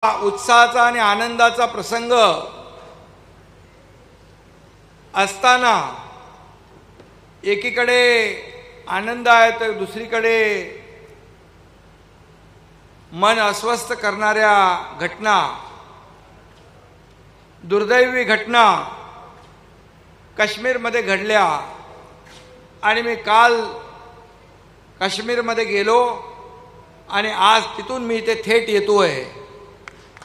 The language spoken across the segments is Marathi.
उत्साहाचा आणि आनंदाचा प्रसंग असताना एकीकडे आनंद आहे तर दुसरीकडे मन अस्वस्थ करणाऱ्या घटना, दुर्दैवी घटना काश्मीरमध्ये घडल्या। आणि मी काल काश्मीरमध्ये गेलो आणि आज तिथून मी इथे थेट येतोय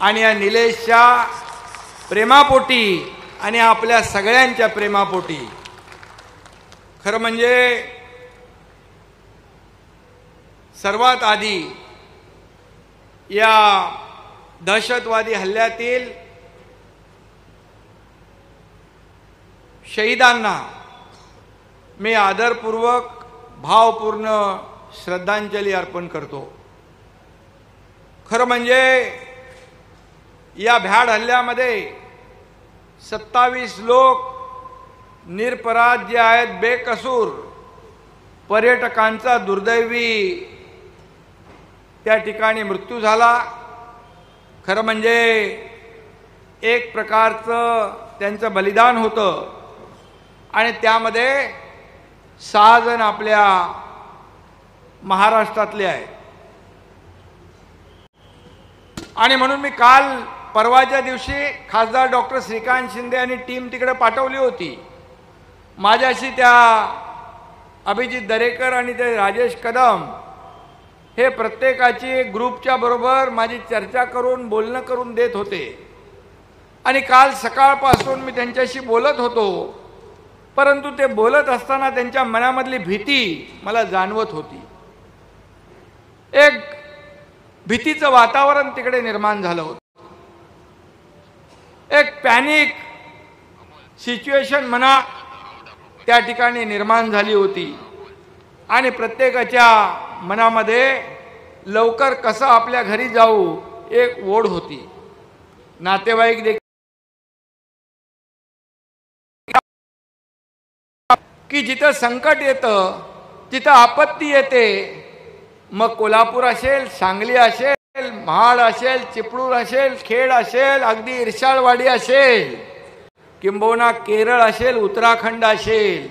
आणि या निलेशच्या प्रेमापोटी आणि आपल्या सगळ्यांच्या प्रेमापोटी खरं म्हणजे सर्वात आधी या दहशतवादी हल्ल्यातील शहीदांना मी आदरपूर्वक भावपूर्ण श्रद्धांजली अर्पण करतो। खरं म्हणजे या भ्याड हल्ल्यामध्ये 27 लोक निरपराध जे आहेत, बेकसूर पर्यटकांचा दुर्दैवी त्या ठिकाणी मृत्यू झाला। खरं म्हणजे एक प्रकारचं त्यांचं बलिदान होतं आणि त्यामध्ये 6 जण आपल्या महाराष्ट्रातले आहेत। आणि म्हणून मी काल परवाच्या दिवशी खासदार डॉक्टर श्रीकांत शिंदे आणि टीम तिकडे पाठवली होती। माझ्याशी त्या अभिजित दरेकर आणि ते राजेश कदम हे प्रत्येकाची ग्रुपच्या बरोबर माझी चर्चा करून बोलणं करून देत होते। आणि काल सकाळपासून मी त्यांच्याशी बोलत होतो, परंतु ते बोलत असताना त्यांच्या मनामधली भीती मला जाणवत होती। एक भीतीचं वातावरण तिकडे निर्माण झालं होतं, एक पॅनिक सिच्युएशन म्हणा त्या ठिकाणी निर्माण झाली होती। आणि प्रत्येकाच्या मनामध्ये लवकर कसं आपल्या घरी जाऊ एक ओढ होती। नातेवाईक देखील की जिथं संकट येतं तिथं आपत्ती येते, मग कोल्हापूर असेल, सांगली असेल, महाड असेल, चिपळूण असेल, खेड असेल, अगदी इर्शाळवाडी असेल, किंबहुना केरळ असेल, उत्तराखंड असेल,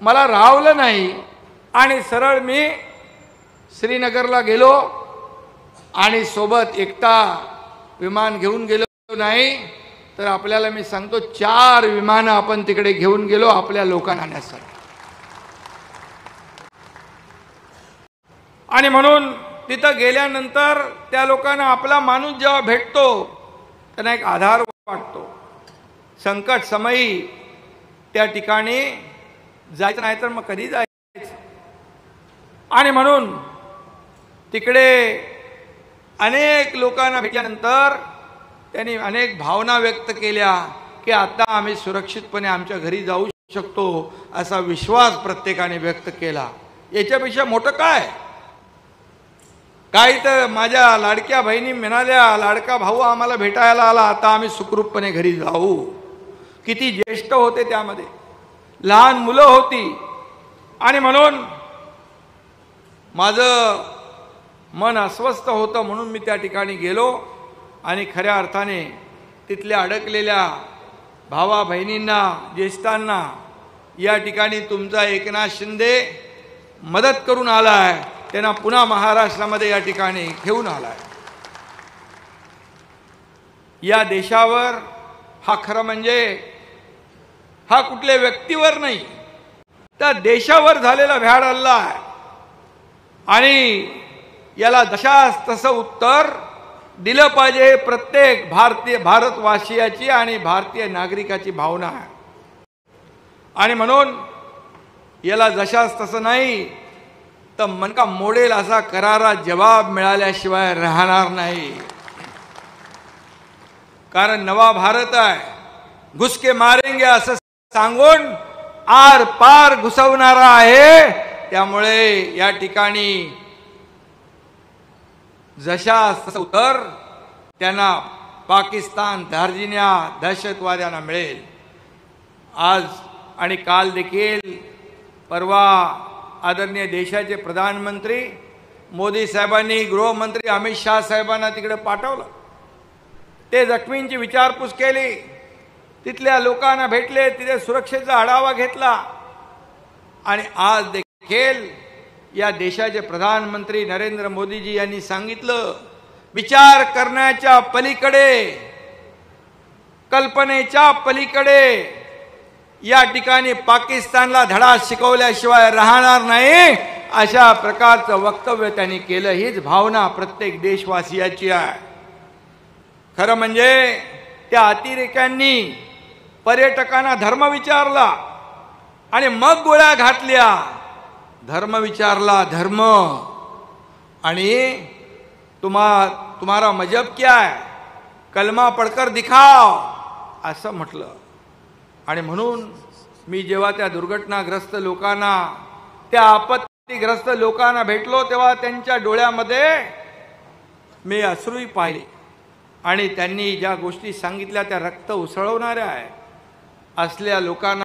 मला राहवलं नाही आणि सरळ मी श्रीनगरला गेलो आणि सोबत एकटा विमान घेऊन गेलो नाही तर आपल्याला मी सांगतो 4 विमानं आपण तिकडे घेऊन गेलो आपल्या लोकांना आणण्यासाठी। आणि म्हणून तिथं गेल्यानंतर त्या लोकांना आपला माणूस जेव्हा भेटतो त्यांना एक आधार वाटतो। संकट समयी त्या ठिकाणी जायचं नाही तर मग कधी जायचं। आणि म्हणून तिकडे अनेक लोकांना भेटल्यानंतर त्यांनी अनेक भावना व्यक्त केल्या की आता आम्ही सुरक्षितपणे आमच्या घरी जाऊ शकतो असा विश्वास प्रत्येकाने व्यक्त केला। याच्यापेक्षा मोठं काय? काही तर माझ्या लाडक्या बहिणी म्हणाल्या, लाडका भाऊ आम्हाला भेटायला आला, आता आम्ही सुखरूपपणे घरी जाऊ। किती ज्येष्ठ होते, त्यामध्ये लहान मुलं होती। आणि म्हणून माझं मन अस्वस्थ होतं, म्हणून मी त्या ठिकाणी गेलो आणि खऱ्या अर्थाने तिथल्या अडकलेल्या भावा बहिणींना, ज्येष्ठांना या ठिकाणी तुमचा एकनाथ शिंदे मदत करून आला आहे, त्यांना पुन्हा महाराष्ट्रामध्ये या ठिकाणी घेऊन आला आहे। या देशावर हा खरं म्हणजे हा कुठल्या व्यक्तीवर नाही तर देशावर झालेला भ्याड हल्ला आहे आणि याला जशास तसं उत्तर दिलं पाहिजे प्रत्येक भारतवासियाची आणि भारतीय नागरिकाची भावना आहे। आणि म्हणून याला जशास तसं नाही तर मनका मोडेल असा करारा जवाब मिळाल्याशिवाय राहणार नाही। कारण नवा भारत आहे, घुसके मारेंगे असं सांगून आर पार घुसवणारा आहे। त्यामुळे या ठिकाणी जशास तसं उत्तर त्यांना पाकिस्तान धार्जिण्या दहशतवाद्यांना मिळेल। आज आणि काल देखील परवा आदरणीय देशाचे प्रधानमंत्री मोदी साहेबांनी गृहमंत्री अमित शाह साहेबांना तिकडे पाठवलं ते जखमींची विचारपूस केली, तिथल्या लोकांना भेटले, तिथे सुरक्षेचा आढावा घेतला। आणि आज देखील या देशाचे प्रधानमंत्री नरेंद्र मोदीजी यांनी सांगितलं, विचार करण्याच्या पलीकडे, कल्पनेच्या पलीकडे या ठिकाणी पाकिस्तानला धडा शिकवल्याशिवाय राहणार नाही, अशा प्रकारचं वक्तव्य त्यांनी केलं। हीच भावना प्रत्येक देशवासियाची आहे। खरं म्हणजे त्या अतिरेक्यांनी पर्यटकांना धर्म विचारला आणि मग गोळ्या घातल्या। धर्म विचारला, धर्म, आणि तुम्हारा मजहब क्या है, कलमा पढ़कर दिखाओ, असं म्हटलं। आणि म्हणून मी जेव्हा त्या दुर्घटनाग्रस्त लोकांना, त्या आपत्तीग्रस्त लोकांना भेटलो, तेव्हा त्यांच्या डोळ्यामध्ये मी अश्रूही पाहिले आणि त्यांनी ज्या गोष्टी सांगितल्या त्या रक्त उसळवणाऱ्या आहे। असल्या लोकांना